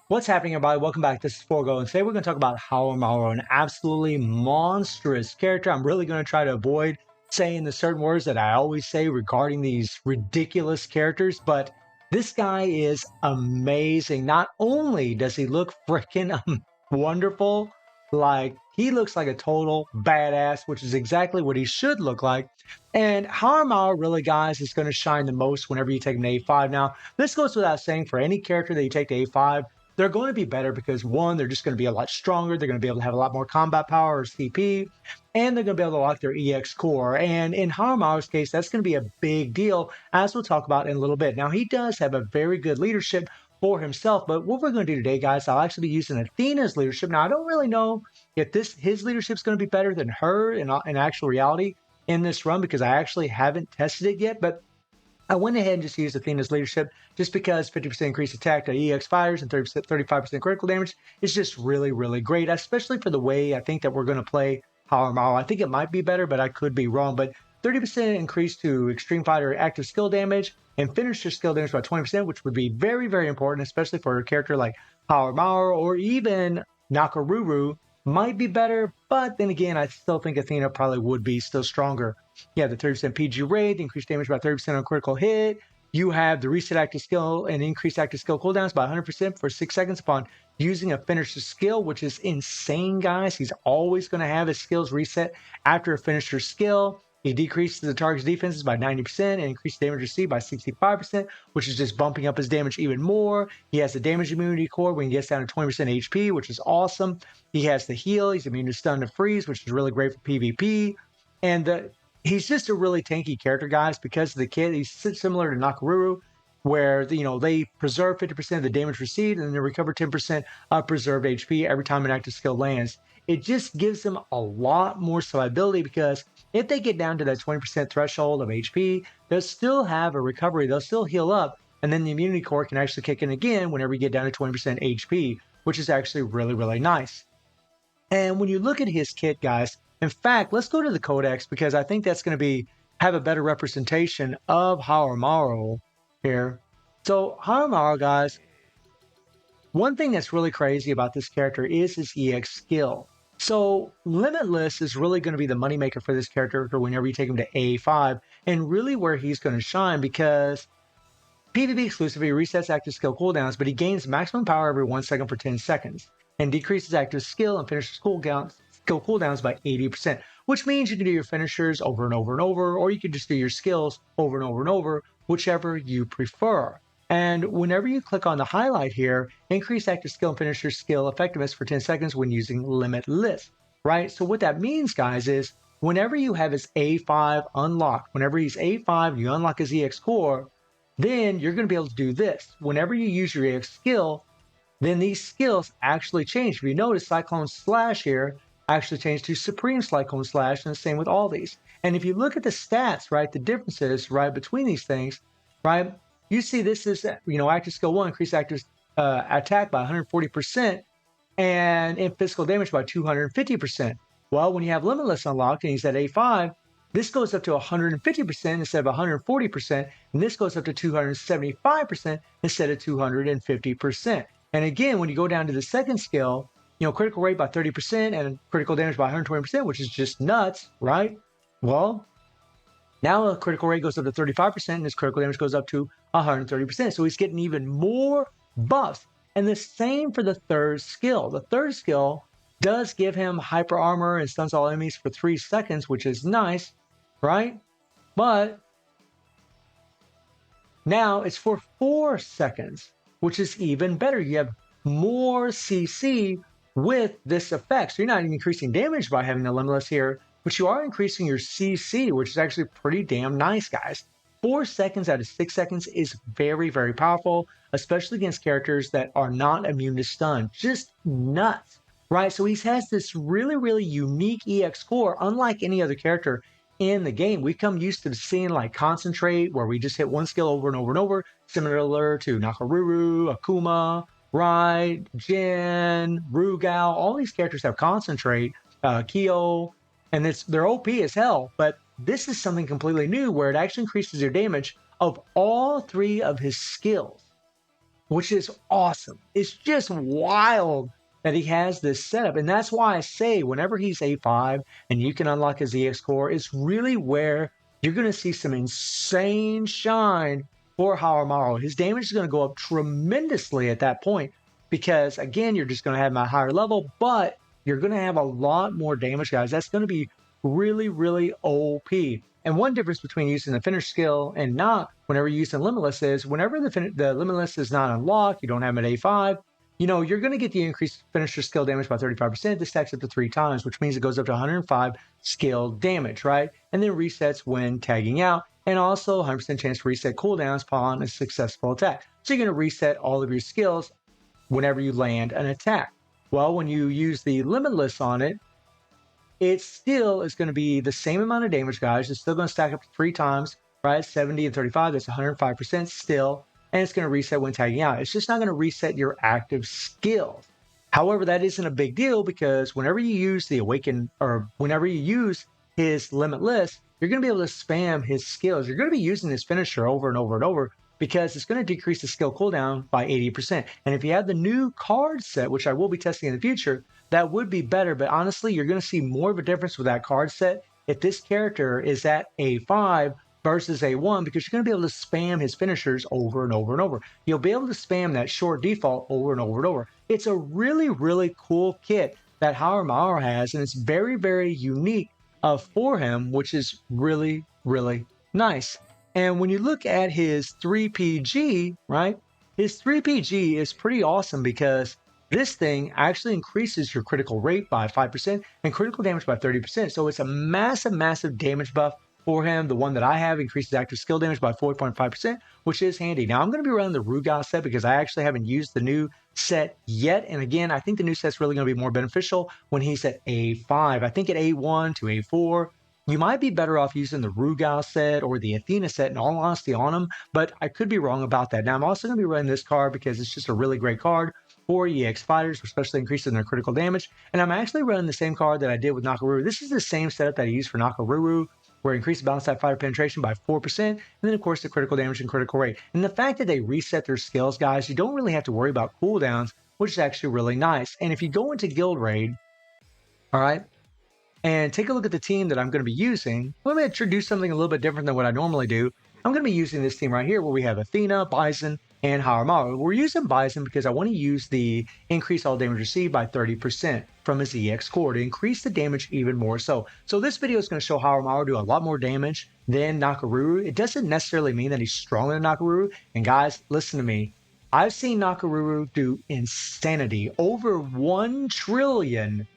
What's happening, everybody? Welcome back. This is Forgo, and today we're going to talk about Haohmaru, an absolutely monstrous character. I'm really going to try to avoid saying the certain words that I always say regarding these ridiculous characters, but this guy is amazing. Not only does he look freaking wonderful, like he looks like a total badass, which is exactly what he should look like. And Haohmaru, really, guys, is going to shine the most whenever you take him to A5. Now, this goes without saying for any character that you take to A5. They're going to be better because one, they're just going to be a lot stronger. They're going to be able to have a lot more combat power or CP, and they're going to be able to lock their EX core. And in Haohmaru's case, that's going to be a big deal, as we'll talk about in a little bit. Now, he does have a very good leadership for himself, but what we're going to do today, guys, I'll actually be using Athena's leadership. Now, I don't really know if his leadership is going to be better than her in actual reality in this run because I actually haven't tested it yet, but I went ahead and just used Athena's leadership just because 50% increased attack to EX fires and 35% critical damage is just really, really great, especially for the way I think that we're going to play Haohmaru. I think it might be better, but I could be wrong. But 30% increase to extreme fighter active skill damage and finisher skill damage by 20%, which would be very, very important, especially for a character like Haohmaru or even Nakaruru might be better. But then again, I still think Athena probably would be still stronger. Yeah, the 30% PG rate, increased damage by 30% on critical hit. You have the reset active skill and increased active skill cooldowns by 100% for 6 seconds upon using a finisher skill, which is insane, guys. He's always going to have his skills reset after a finisher skill. He decreases the target's defenses by 90% and increases damage received by 65%, which is just bumping up his damage even more. He has the damage immunity core when he gets down to 20% HP, which is awesome. He has the heal. He's immune to stun and freeze, which is really great for PvP. And he's just a really tanky character, guys, because the kid, he's similar to Nakaruru, where they preserve 50% of the damage received and then they recover 10% of preserved HP every time an active skill lands. It just gives them a lot more survivability because if they get down to that 20% threshold of HP, they'll still have a recovery, they'll still heal up, and then the immunity core can actually kick in again whenever you get down to 20% HP, which is actually really, really nice. And when you look at his kit, guys, in fact, let's go to the Codex because I think that's going to have a better representation of Haohmaru here. So Haohmaru, guys, one thing that's really crazy about this character is his EX skill. So Limitless is really going to be the moneymaker for this character whenever you take him to A5, and really where he's going to shine because PvP exclusively resets active skill cooldowns, but he gains maximum power every 1 second for 10 seconds and decreases active skill and finisher skill cooldowns by 80%, which means you can do your finishers over and over and over, or you can just do your skills over and over and over, whichever you prefer. And whenever you click on the highlight here, increase active skill and finisher skill effectiveness for 10 seconds when using Limitless, right? So what that means, guys, is whenever you have his A5 unlocked, whenever he's A5, you unlock his EX core, then you're going to be able to do this. Whenever you use your EX skill, then these skills actually change. If you notice, Cyclone Slash here actually changed to Supreme Cyclone Slash, and the same with all these. And if you look at the stats, right, the differences, right, between these things, right, you see this is, active skill 1, increase active attack by 140%, and in physical damage by 250%. Well, when you have Limitless unlocked and he's at A5, this goes up to 150% instead of 140%, and this goes up to 275% instead of 250%. And again, when you go down to the second skill, critical rate by 30% and critical damage by 120%, which is just nuts, right? Well, now the critical rate goes up to 35% and his critical damage goes up to 130%. So he's getting even more buffs. And the same for the third skill. The third skill does give him hyper armor and stuns all enemies for 3 seconds, which is nice, right? But now it's for 4 seconds, which is even better. You have more CC with this effect. So you're not increasing damage by having the Limitless here, but you are increasing your CC, which is actually pretty damn nice, guys. 4 seconds out of 6 seconds is very, very powerful, especially against characters that are not immune to stun. Just nuts, right? So he has this really, really unique EX core, unlike any other character in the game. We've come used to seeing like Concentrate, where we just hit one skill over and over and over, similar to Nakaruru, Akuma, Rai, Jin, Rugal. All these characters have Concentrate, Kyo, and they're OP as hell, but this is something completely new where it actually increases your damage of all 3 of his skills. which is awesome. It's just wild that he has this setup. And that's why I say whenever he's A5 and you can unlock his EX core, it's really where you're going to see some insane shine for Haohmaru. His damage is going to go up tremendously at that point because, again, you're just going to have him at a higher level, but you're going to have a lot more damage, guys. That's going to be really, really OP. And one difference between using the finish skill and not whenever you're using Limitless is whenever the Limitless is not unlocked, you don't have him at A5, you're going to get the increased finisher skill damage by 35%. This stacks up to 3 times, which means it goes up to 105 skill damage, right? And then resets when tagging out, and also 100% chance to reset cooldowns upon a successful attack. So you're going to reset all of your skills whenever you land an attack. Well, when you use the Limitless on it, it still is going to be the same amount of damage, guys. It's still going to stack up to 3 times, right? 70 and 35, that's 105% still. And it's going to reset when tagging out. It's just not going to reset your active skills. However, that isn't a big deal because whenever you use the Awaken, or whenever you use his Limitless, you're going to be able to spam his skills. You're going to be using his finisher over and over and over because it's going to decrease the skill cooldown by 80%. And if you have the new card set, which I will be testing in the future, that would be better. But honestly, you're going to see more of a difference with that card set if this character is at A5 versus A1, because you're going to be able to spam his finishers over and over and over. You'll be able to spam that short default over and over and over. It's a really, really cool kit that Haohmaru has, and it's very, very unique for him, which is really, really nice. And when you look at his 3PG, right, his 3PG is pretty awesome because this thing actually increases your critical rate by 5% and critical damage by 30%. So it's a massive, massive damage buff for him. The one that I have increases active skill damage by 4.5%, which is handy. Now I'm going to be running the Rugal set because I actually haven't used the new set yet. And again, I think the new set's really going to be more beneficial when he's at A5. I think at A1 to A4, you might be better off using the Rugal set or the Athena set, in all honesty, on him, but I could be wrong about that. Now, I'm also going to be running this card because it's just a really great card for EX fighters, especially increasing their critical damage. And I'm actually running the same card that I did with Nakaruru. This is the same setup that I used for Nakaruru, where it increased the balance type fighter penetration by 4%, and then, of course, the critical damage and critical rate. And the fact that they reset their skills, guys, you don't really have to worry about cooldowns, which is actually really nice. And if you go into Guild Raid, all right, and take a look at the team that I'm going to be using, let me introduce something a little bit different than what I normally do. I'm going to be using this team right here where we have Athena, Bison, and Haohmaru. We're using Bison because I want to use the increase all damage received by 30% from his EX core to increase the damage even more so. So this video is going to show Haohmaru do a lot more damage than Nakaruru. It doesn't necessarily mean that he's stronger than Nakaruru. And guys, listen to me. I've seen Nakaruru do insanity. Over 1 trillion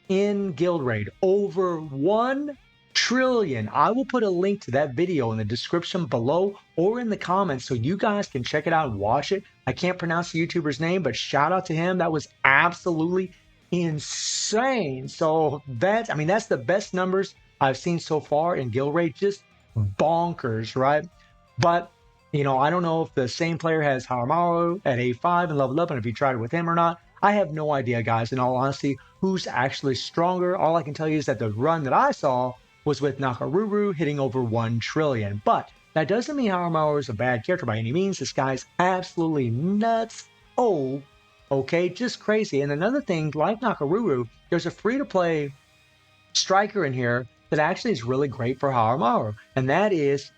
in Guild Raid. Over 1 trillion. I will put a link to that video in the description below or in the comments so you guys can check it out and watch it. I can't pronounce the YouTuber's name, but shout out to him. That was absolutely insane. So that's the best numbers I've seen so far in Guild Raid. Just bonkers, right? But I don't know if the same player has Haohmaru at A5 and leveled up, and if you tried it with him or not. I have no idea, guys, in all honesty, who's actually stronger. All I can tell you is that the run that I saw was with Nakaruru hitting over 1 trillion. But that doesn't mean Haohmaru is a bad character by any means. This guy's absolutely nuts. Oh, okay, just crazy. And another thing, like Nakaruru, there's a free-to-play striker in here that actually is really great for Haohmaru, and that is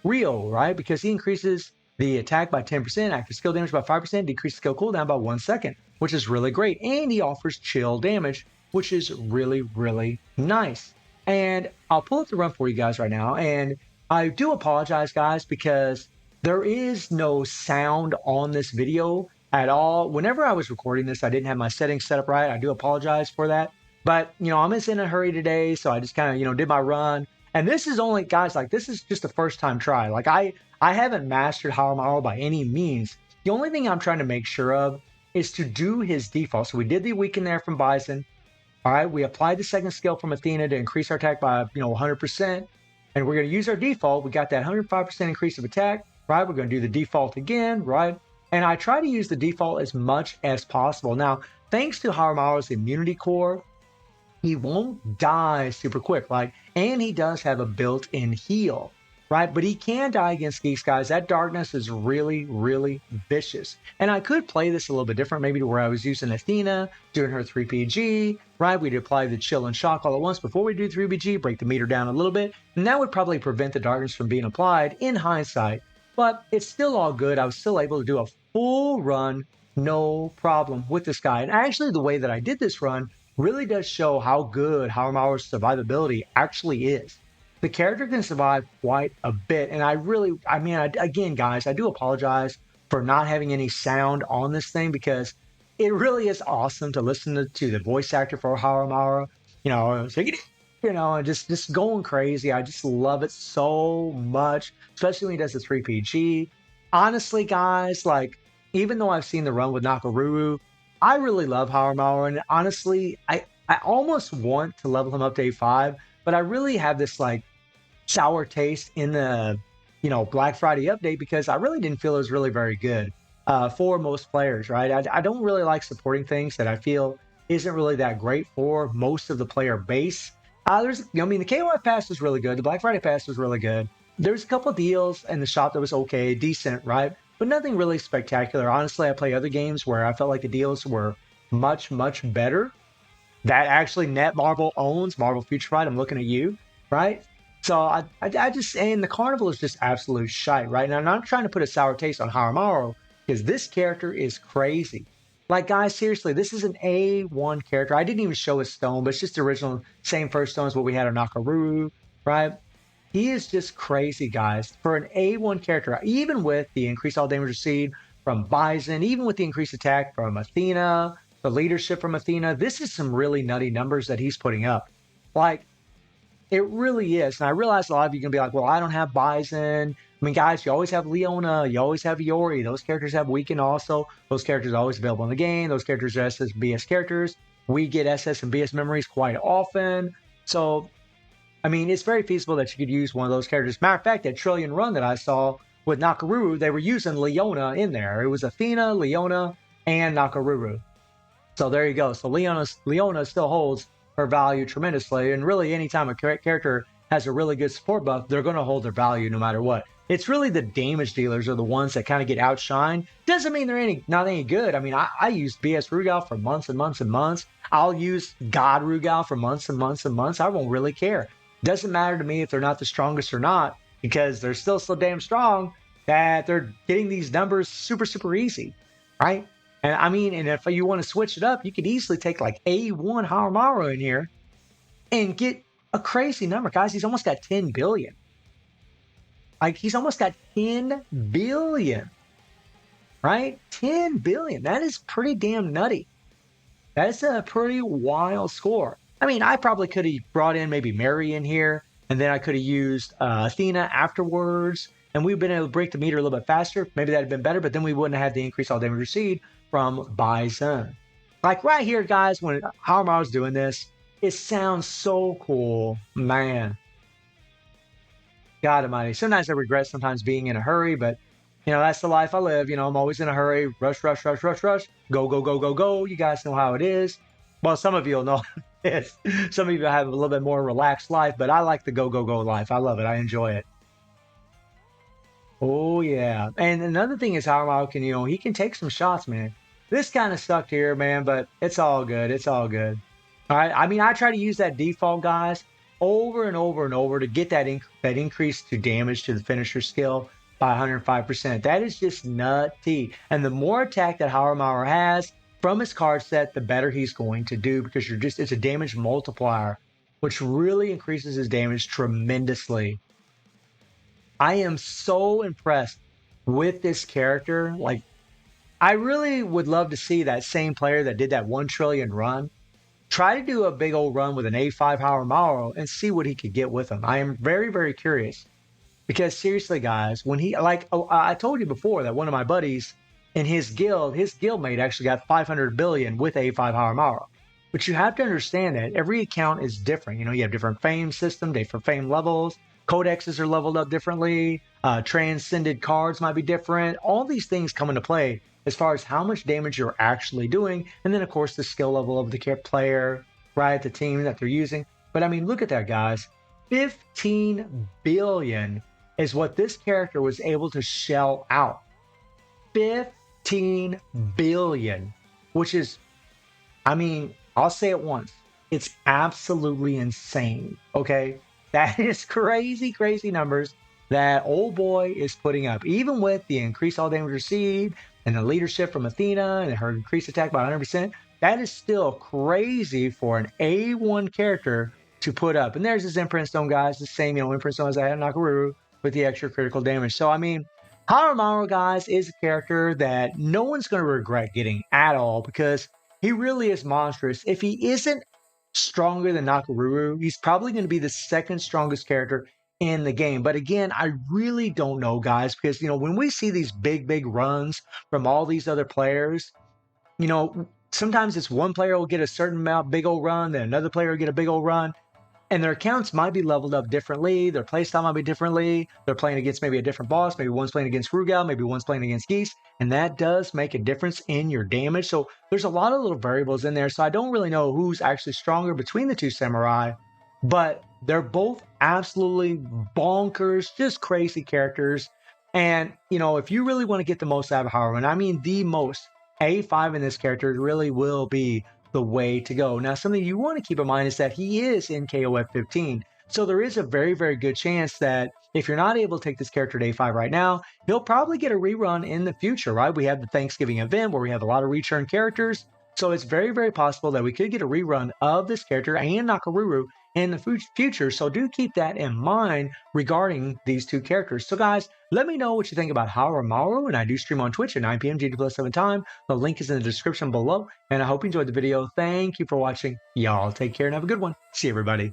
Rio, right? Because he increases the attack by 10%, active skill damage by 5%, decreases skill cooldown by 1 second, which is really great. And he offers chill damage, which is really, really nice. And I'll pull up the run for you guys right now. And I do apologize, guys, because there is no sound on this video at all. Whenever I was recording this, I didn't have my settings set up right. I do apologize for that. But, I'm just in a hurry today, so I just kind of, did my run. And this is only, guys, this is just a first time try. I haven't mastered Haohmaru by any means. The only thing I'm trying to make sure of is to do his default. So we did the weaken there from Bison. All right, we applied the second skill from Athena to increase our attack by, 100%. And we're going to use our default. We got that 105% increase of attack, right? We're going to do the default again, right? And I try to use the default as much as possible. Now, thanks to Haohmaru's immunity core, he won't die super quick, and he does have a built-in heal. right? But he can die against Geeks, guys. That darkness is really, really vicious. And I could play this a little bit different, maybe to where I was using Athena, doing her 3PG, right? We'd apply the chill and shock all at once before we do 3PG, break the meter down a little bit, and that would probably prevent the darkness from being applied in hindsight. But it's still all good. I was still able to do a full run, no problem with this guy. And actually, the way that I did this run really does show how good Haohmaru's survivability actually is. The character can survive quite a bit. And again, guys, I do apologize for not having any sound on this thing because it really is awesome to listen to the voice actor for Haohmaru. It's like, and just going crazy. I just love it so much, especially when he does the 3PG. Honestly, guys, like, even though I've seen the run with Nakaruru, I really love Haohmaru. And honestly, I almost want to level him up to A5, but I really have this like sour taste in the Black Friday update because I really didn't feel it was really very good for most players, right? I don't really like supporting things that I feel isn't really that great for most of the player base. The KOF pass was really good. The Black Friday pass was really good. There's a couple deals in the shop that was okay, decent, right? But nothing really spectacular. Honestly, I play other games where I felt like the deals were much, much better. That actually Netmarble owns Marvel Future Fight. I'm looking at you, right? So I just, and the Carnival is just absolute shite, right? Now, I'm not trying to put a sour taste on Haohmaru because this character is crazy. Like, guys, seriously, this is an A1 character. I didn't even show his stone, but it's just the original, same first stone as what we had on Nakaruru, right? He is just crazy, guys. For an A1 character, even with the increased all damage received from Bison, even with the increased attack from Athena, the leadership from Athena, this is some really nutty numbers that he's putting up. Like, it really is. And I realize a lot of you are going to be like, well, I don't have Bison. I mean, guys, you always have Leona. You always have Iori. Those characters have Weaken also. Those characters are always available in the game. Those characters are SS and BS characters. We get SS and BS memories quite often. So, I mean, it's very feasible that you could use one of those characters. Matter of fact, that Trillion run that I saw with Nakaruru, they were using Leona in there. It was Athena, Leona, and Nakaruru. So there you go. So Leona still holds her value tremendously. And really, anytime a character has a really good support buff, they're going to hold their value no matter what. It's really the damage dealers are the ones that kind of get outshined. Doesn't mean they're not any good. I mean, I used BS Rugal for months and months and months. I'll use God Rugal for months and months and months. I won't really care. Doesn't matter to me if they're not the strongest or not, because they're still so damn strong that they're getting these numbers super, super easy, right? And I mean, and if you want to switch it up, you could easily take like A1 Haohmaru in here and get a crazy number. Guys, he's almost got 10 billion. Like, he's almost got 10 billion, right? 10 billion. That is pretty damn nutty. That's a pretty wild score. I mean, I probably could have brought in maybe Mary in here, and then I could have used Athena afterwards, and we've been able to break the meter a little bit faster. Maybe that'd have been better, but then we wouldn't have had the increase all damage received from Bison. Like right here, guys, when Haohmaru's doing this, it sounds so cool, man. God almighty. Sometimes I regret sometimes being in a hurry, but that's the life I live. I'm always in a hurry. Rush, rush, rush, rush, rush. Go, go, go, go, go. You guys know how it is. Well, some of you will know this. Some of you have a little bit more relaxed life, but I like the go, go, go life. I love it. I enjoy it. Oh, yeah. And another thing is Haohmaru can, he can take some shots, man. This kind of sucked here, man, but it's all good. It's all good. All right. I mean, I try to use that default, guys, over and over and over to get that increase to damage to the finisher skill by 105%. That is just nutty. And the more attack that Haohmaru has from his card set, the better he's going to do because it's a damage multiplier, which really increases his damage tremendously. I am so impressed with this character. Like, I really would love to see that same player that did that 1 trillion run try to do a big old run with an A5 Haohmaru and see what he could get with him. I am very, very curious because seriously, guys, when I told you before that one of my buddies in his guildmate actually got 500 billion with A5 Haohmaru. But you have to understand that every account is different. You have different fame system, different fame levels. Codexes are leveled up differently. Transcended cards might be different. All these things come into play as far as how much damage you're actually doing. And then, of course, the skill level of the player, right? The team that they're using. But I mean, look at that, guys. 15 billion is what this character was able to shell out. 15 billion, which is, I mean, I'll say it once. It's absolutely insane. Okay. That is crazy, crazy numbers that old boy is putting up. Even with the increased all damage received and the leadership from Athena and her increased attack by 100%, that is still crazy for an A1 character to put up. And there's his Imprint Stone, guys. The same, Imprint Stone as I had Nakaruru with the extra critical damage. So, I mean, Haohmaru, guys, is a character that no one's going to regret getting at all because he really is monstrous. If he isn't stronger than Nakaruru, he's probably going to be the second strongest character in the game. But again, I really don't know, guys, because when we see these big, big runs from all these other players, sometimes it's one player will get a certain amount, big old run, then another player will get a big old run. And their accounts might be leveled up differently. Their playstyle might be differently. They're playing against maybe a different boss. Maybe one's playing against Rugal. Maybe one's playing against Geese. And that does make a difference in your damage. So there's a lot of little variables in there. So I don't really know who's actually stronger between the two samurai. But they're both absolutely bonkers, just crazy characters. And, if you really want to get the most out of Haru, and I mean the most, A5 in this character really will be the way to go. Now, something you want to keep in mind is that he is in KOF 15. So there is a very, very good chance that if you're not able to take this character to A5 right now, he'll probably get a rerun in the future, right? We have the Thanksgiving event where we have a lot of return characters. So it's very, very possible that we could get a rerun of this character and Nakaruru in the future. So do keep that in mind regarding these two characters. So guys, let me know what you think about Haohmaru, and I do stream on Twitch at 9 p.m. GT+7 time. The link is in the description below, and I hope you enjoyed the video. Thank you for watching. Y'all take care and have a good one. See everybody.